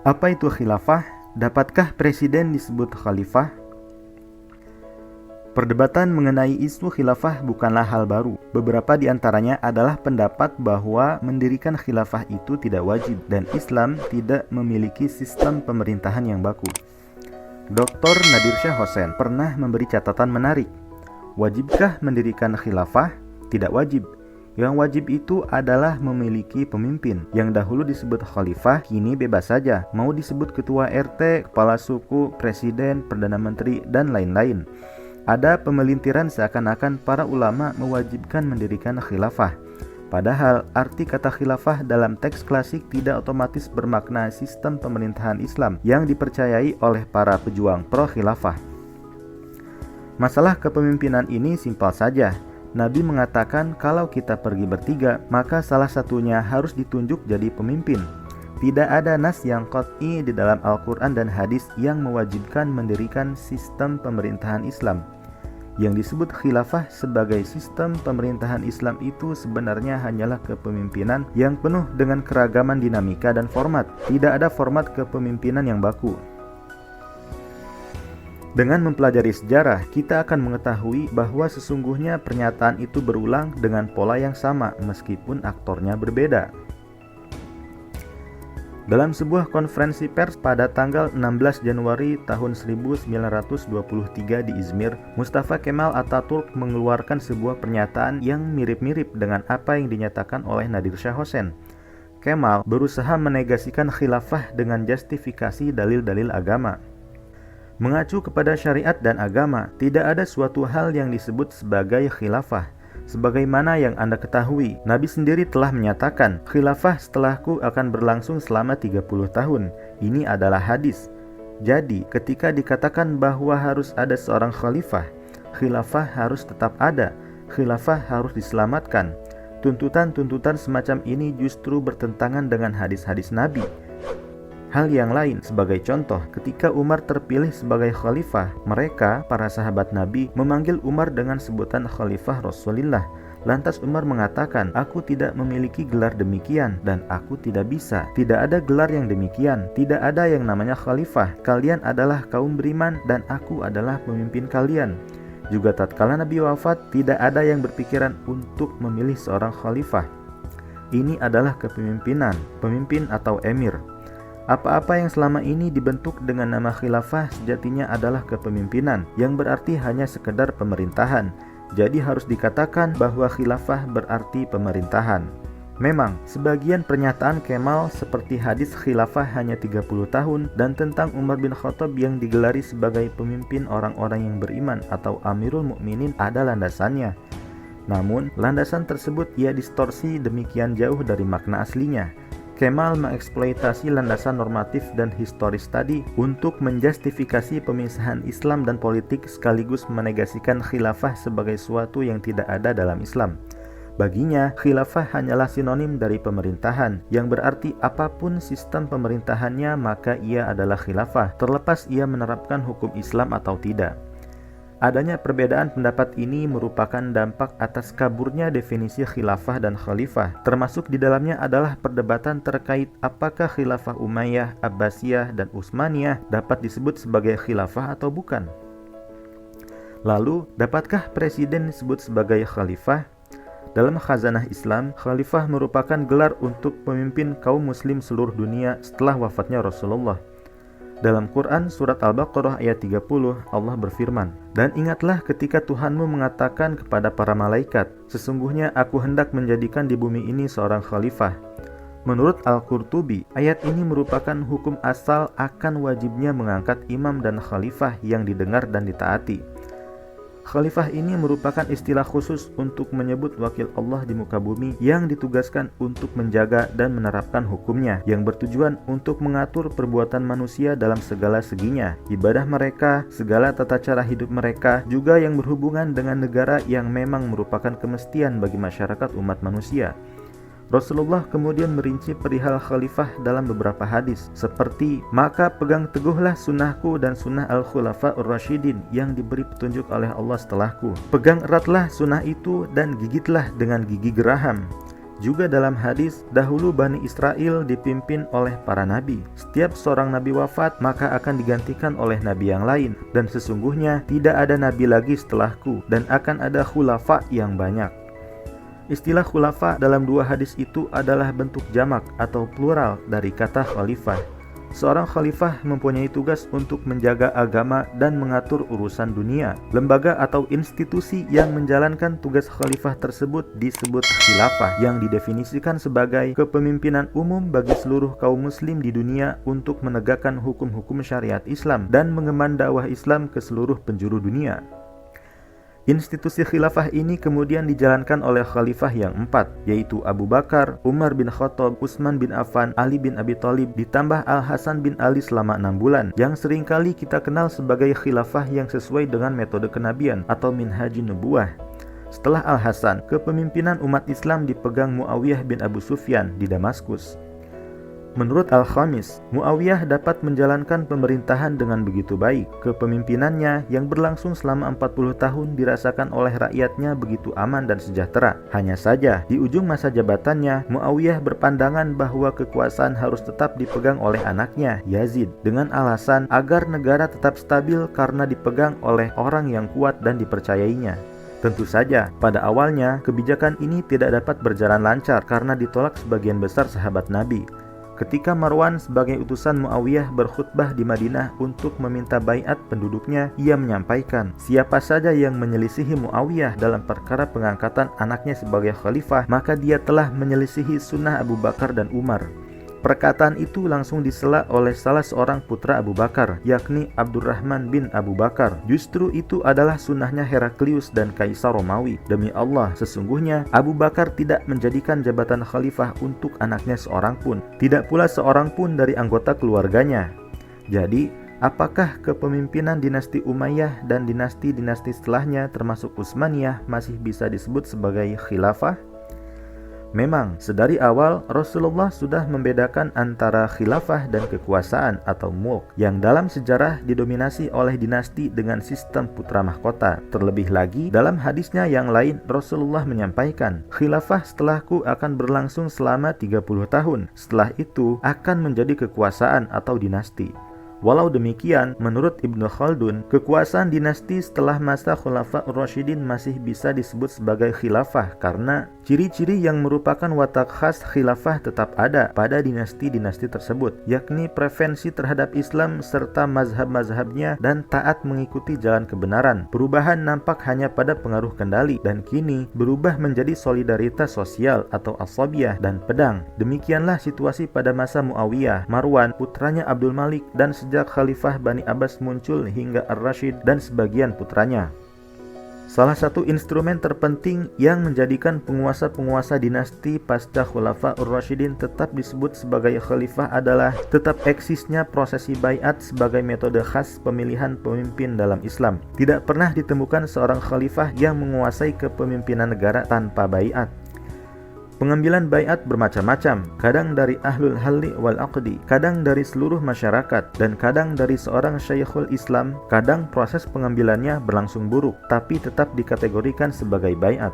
Apa itu khilafah? Dapatkah presiden disebut khalifah? Perdebatan mengenai isu khilafah bukanlah hal baru. Beberapa di antaranya adalah pendapat bahwa mendirikan khilafah itu tidak wajib dan Islam tidak memiliki sistem pemerintahan yang baku. Dr. Nadir Shah Hossein pernah memberi catatan menarik. Wajibkah mendirikan khilafah? Tidak wajib. Yang wajib itu adalah memiliki pemimpin. Yang dahulu disebut khalifah, kini bebas saja. Mau disebut ketua RT, kepala suku, presiden, perdana menteri, dan lain-lain. Ada pemelintiran seakan-akan para ulama mewajibkan mendirikan khilafah. Padahal arti kata khilafah dalam teks klasik tidak otomatis bermakna sistem pemerintahan Islam yang dipercayai oleh para pejuang pro-khilafah. Masalah kepemimpinan ini simpel saja. Nabi mengatakan kalau kita pergi bertiga, maka salah satunya harus ditunjuk jadi pemimpin. Tidak ada nas yang qat'i di dalam Al-Quran dan hadis yang mewajibkan mendirikan sistem pemerintahan Islam. Yang disebut khilafah sebagai sistem pemerintahan Islam itu sebenarnya hanyalah kepemimpinan yang penuh dengan keragaman dinamika dan format. Tidak ada format kepemimpinan yang baku. Dengan mempelajari sejarah, kita akan mengetahui bahwa sesungguhnya pernyataan itu berulang dengan pola yang sama meskipun aktornya berbeda. Dalam sebuah konferensi pers pada tanggal 16 Januari tahun 1923 di Izmir, Mustafa Kemal Atatürk mengeluarkan sebuah pernyataan yang mirip-mirip dengan apa yang dinyatakan oleh Nadir Shah Hossein. Kemal berusaha menegasikan khilafah dengan justifikasi dalil-dalil agama. Mengacu kepada syariat dan agama, tidak ada suatu hal yang disebut sebagai khilafah. Sebagaimana yang Anda ketahui, Nabi sendiri telah menyatakan, khilafah setelahku akan berlangsung selama 30 tahun. Ini adalah hadis. Jadi, ketika dikatakan bahwa harus ada seorang khalifah, khilafah harus tetap ada, khilafah harus diselamatkan. Tuntutan-tuntutan semacam ini justru bertentangan dengan hadis-hadis Nabi. Hal yang lain, sebagai contoh, ketika Umar terpilih sebagai khalifah, mereka, para sahabat Nabi, memanggil Umar dengan sebutan Khalifah Rasulullah. Lantas Umar mengatakan, aku tidak memiliki gelar demikian, dan aku tidak bisa. Tidak ada gelar yang demikian, tidak ada yang namanya khalifah. Kalian adalah kaum beriman, dan aku adalah pemimpin kalian. Juga tatkala Nabi wafat, tidak ada yang berpikiran untuk memilih seorang khalifah. Ini adalah kepemimpinan, pemimpin atau emir. Apa-apa yang selama ini dibentuk dengan nama khilafah sejatinya adalah kepemimpinan, yang berarti hanya sekedar pemerintahan. Jadi harus dikatakan bahwa khilafah berarti pemerintahan. Memang, sebagian pernyataan Kemal seperti hadis khilafah hanya 30 tahun dan tentang Umar bin Khattab yang digelari sebagai pemimpin orang-orang yang beriman atau Amirul Mukminin ada landasannya. Namun, landasan tersebut ia distorsi demikian jauh dari makna aslinya. Kemal mengeksploitasi landasan normatif dan historis tadi untuk menjustifikasi pemisahan Islam dan politik sekaligus menegasikan khilafah sebagai suatu yang tidak ada dalam Islam. Baginya, khilafah hanyalah sinonim dari pemerintahan, yang berarti apapun sistem pemerintahannya maka ia adalah khilafah, terlepas ia menerapkan hukum Islam atau tidak. Adanya perbedaan pendapat ini merupakan dampak atas kaburnya definisi khilafah dan khalifah. Termasuk di dalamnya adalah perdebatan terkait apakah khilafah Umayyah, Abbasiyah, dan Utsmaniyah dapat disebut sebagai khilafah atau bukan. Lalu, dapatkah presiden disebut sebagai khalifah? Dalam khazanah Islam, khalifah merupakan gelar untuk pemimpin kaum muslim seluruh dunia setelah wafatnya Rasulullah. Dalam Quran surat Al-Baqarah ayat 30, Allah berfirman, "Dan ingatlah ketika Tuhanmu mengatakan kepada para malaikat, sesungguhnya aku hendak menjadikan di bumi ini seorang khalifah." Menurut Al-Qurtubi, ayat ini merupakan hukum asal akan wajibnya mengangkat imam dan khalifah yang didengar dan ditaati. Khalifah ini merupakan istilah khusus untuk menyebut wakil Allah di muka bumi yang ditugaskan untuk menjaga dan menerapkan hukumnya, yang bertujuan untuk mengatur perbuatan manusia dalam segala seginya, ibadah mereka, segala tata cara hidup mereka, juga yang berhubungan dengan negara yang memang merupakan kemestian bagi masyarakat umat manusia. Rasulullah kemudian merinci perihal khalifah dalam beberapa hadis, seperti, "Maka pegang teguhlah sunnahku dan sunnah al-khulafa'ur rasyidin yang diberi petunjuk oleh Allah setelahku. Pegang eratlah sunnah itu dan gigitlah dengan gigi geraham. Juga dalam hadis, dahulu Bani Israel dipimpin oleh para nabi. Setiap seorang nabi wafat, maka akan digantikan oleh nabi yang lain. Dan sesungguhnya tidak ada nabi lagi setelahku, dan akan ada khulafa yang banyak. Istilah khulafa dalam dua hadis itu adalah bentuk jamak atau plural dari kata khalifah. Seorang khalifah mempunyai tugas untuk menjaga agama dan mengatur urusan dunia. Lembaga atau institusi yang menjalankan tugas khalifah tersebut disebut khilafah, yang didefinisikan sebagai kepemimpinan umum bagi seluruh kaum muslim di dunia untuk menegakkan hukum-hukum syariat Islam dan mengemban dakwah Islam ke seluruh penjuru dunia. Institusi khilafah ini kemudian dijalankan oleh khalifah yang empat, yaitu Abu Bakar, Umar bin Khattab, Utsman bin Affan, Ali bin Abi Thalib, ditambah Al-Hasan bin Ali selama 6 bulan, yang seringkali kita kenal sebagai khilafah yang sesuai dengan metode kenabian atau minhajun nubuwah. Setelah Al-Hasan, kepemimpinan umat Islam dipegang Muawiyah bin Abu Sufyan di Damaskus. Menurut Al-Khamis, Muawiyah dapat menjalankan pemerintahan dengan begitu baik. Kepemimpinannya yang berlangsung selama 40 tahun dirasakan oleh rakyatnya begitu aman dan sejahtera. Hanya saja, di ujung masa jabatannya, Muawiyah berpandangan bahwa kekuasaan harus tetap dipegang oleh anaknya, Yazid, dengan alasan agar negara tetap stabil karena dipegang oleh orang yang kuat dan dipercayainya. Tentu saja, pada awalnya, kebijakan ini tidak dapat berjalan lancar karena ditolak sebagian besar sahabat Nabi. Ketika Marwan sebagai utusan Muawiyah berkhutbah di Madinah untuk meminta baiat penduduknya, ia menyampaikan, siapa saja yang menyelisihi Muawiyah dalam perkara pengangkatan anaknya sebagai khalifah, maka dia telah menyelisihi sunnah Abu Bakar dan Umar. Perkataan itu langsung disela oleh salah seorang putra Abu Bakar, yakni Abdurrahman bin Abu Bakar. Justru itu adalah sunnahnya Heraklius dan Kaisar Romawi. Demi Allah, sesungguhnya Abu Bakar tidak menjadikan jabatan khalifah untuk anaknya seorang pun, tidak pula seorang pun dari anggota keluarganya. Jadi, apakah kepemimpinan dinasti Umayyah dan dinasti-dinasti setelahnya termasuk Utsmaniyah masih bisa disebut sebagai khilafah? Memang, sedari awal Rasulullah sudah membedakan antara khilafah dan kekuasaan atau mulk yang dalam sejarah didominasi oleh dinasti dengan sistem putra mahkota. Terlebih lagi, dalam hadisnya yang lain Rasulullah menyampaikan, khilafah setelahku akan berlangsung selama 30 tahun. Setelah itu akan menjadi kekuasaan atau dinasti. Walau demikian, menurut Ibnu Khaldun, kekuasaan dinasti setelah masa Khulafaur Rasyidin masih bisa disebut sebagai khilafah karena ciri-ciri yang merupakan watak khas khilafah tetap ada pada dinasti-dinasti tersebut, yakni preferensi terhadap Islam serta mazhab-mazhabnya dan taat mengikuti jalan kebenaran. Perubahan nampak hanya pada pengaruh kendali dan kini berubah menjadi solidaritas sosial atau asabiyah dan pedang. Demikianlah situasi pada masa Muawiyah, Marwan, putranya Abdul Malik, dan sejak Khalifah Bani Abbas muncul hingga Ar-Rasyid dan sebagian putranya. Salah satu instrumen terpenting yang menjadikan penguasa-penguasa dinasti pasca Khulafaur Rasyidin tetap disebut sebagai khalifah adalah tetap eksisnya prosesi baiat sebagai metode khas pemilihan pemimpin dalam Islam. Tidak pernah ditemukan seorang khalifah yang menguasai kepemimpinan negara tanpa baiat. Pengambilan baiat bermacam-macam, kadang dari ahlul halli wal aqdi, kadang dari seluruh masyarakat, dan kadang dari seorang syekhul Islam. Kadang proses pengambilannya berlangsung buruk, tapi tetap dikategorikan sebagai baiat.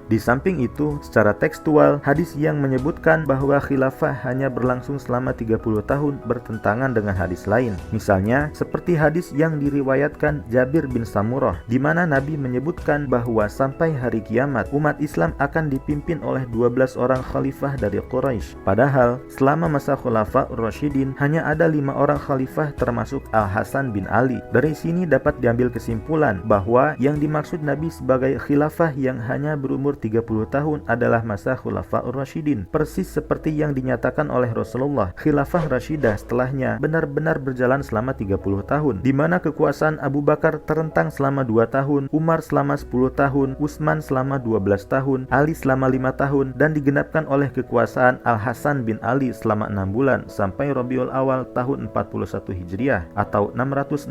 Di samping itu, secara tekstual, hadis yang menyebutkan bahwa khilafah hanya berlangsung selama 30 tahun bertentangan dengan hadis lain. Misalnya, seperti hadis yang diriwayatkan Jabir bin Samurah, di mana Nabi menyebutkan bahwa sampai hari kiamat, umat Islam akan dipimpin oleh 12 orang khalifah dari Quraisy. Padahal, selama masa Khulafaur Rasyidin, hanya ada 5 orang khalifah termasuk Al-Hasan bin Ali. Dari sini dapat diambil kesimpulan bahwa yang dimaksud Nabi sebagai khilafah yang hanya berumur 30 tahun adalah masa Khulafaur Rasyidin, persis seperti yang dinyatakan oleh Rasulullah. Khilafah Rasyidah setelahnya benar-benar berjalan selama 30 tahun, di mana kekuasaan Abu Bakar terentang selama 2 tahun, Umar selama 10 tahun, Utsman selama 12 tahun, Ali selama 5 tahun, dan digenapkan oleh kekuasaan Al-Hasan bin Ali selama 6 bulan sampai Rabiul Awal tahun 41 Hijriah atau 662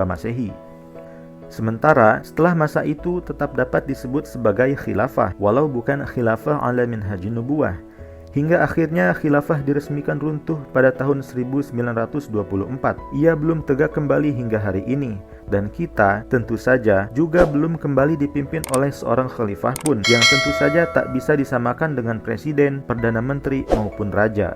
Masehi. Sementara setelah masa itu tetap dapat disebut sebagai khilafah, walau bukan khilafah ala minhajin nubuwah. hingga akhirnya khilafah diresmikan runtuh pada tahun 1924. Ia belum tegak kembali hingga hari ini, dan kita tentu saja juga belum kembali dipimpin oleh seorang khalifah pun, yang tentu saja tak bisa disamakan dengan presiden, perdana menteri maupun raja.